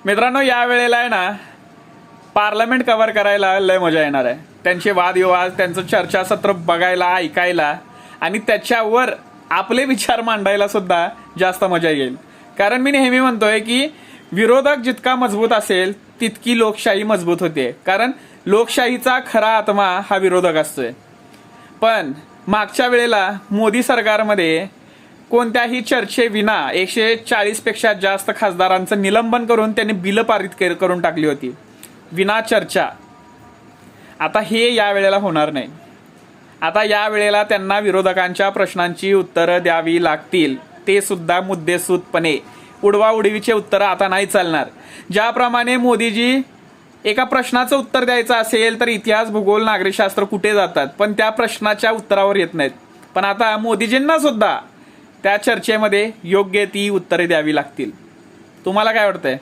मित्रांनो, या वेळेला आहे ना पार्लमेंट कव्हर करायला लय मजा येणार आहे. त्यांचे वादविवाद, त्यांचं चर्चासत्र बघायला, ऐकायला आणि त्याच्यावर आपले विचार मांडायला सुद्धा जास्त मजा येईल. कारण मी नेहमी म्हणतोय की विरोधक जितका मजबूत असेल तितकी लोकशाही मजबूत होते. कारण लोकशाहीचा खरा आत्मा हा विरोधक असतोय. पण मागच्या वेळेला मोदी सरकारमध्ये कोणत्याही चर्चेविना 140 पेक्षा जास्त खासदारांचं निलंबन करून त्यांनी बिलं पारित करून टाकली होती विना चर्चा. आता हे या वेळेला होणार नाही. आता या वेळेला त्यांना विरोधकांच्या प्रश्नांची उत्तरं द्यावी लागतील, ते सुद्धा मुद्देसूदपणे. उडवाउडवीचे उत्तरं आता नाही चालणार. ज्याप्रमाणे मोदीजी एका प्रश्नाचं उत्तर द्यायचं असेल तर इतिहास, भूगोल, नागरिकशास्त्र कुठे जातात, पण त्या प्रश्नाच्या उत्तरावर येत नाहीत. पण आता मोदीजींना सुद्धा त्या चर्चेमध्ये योग्य ती उत्तरे द्यावी लागतील. तुम्हाला काय वाटतंय?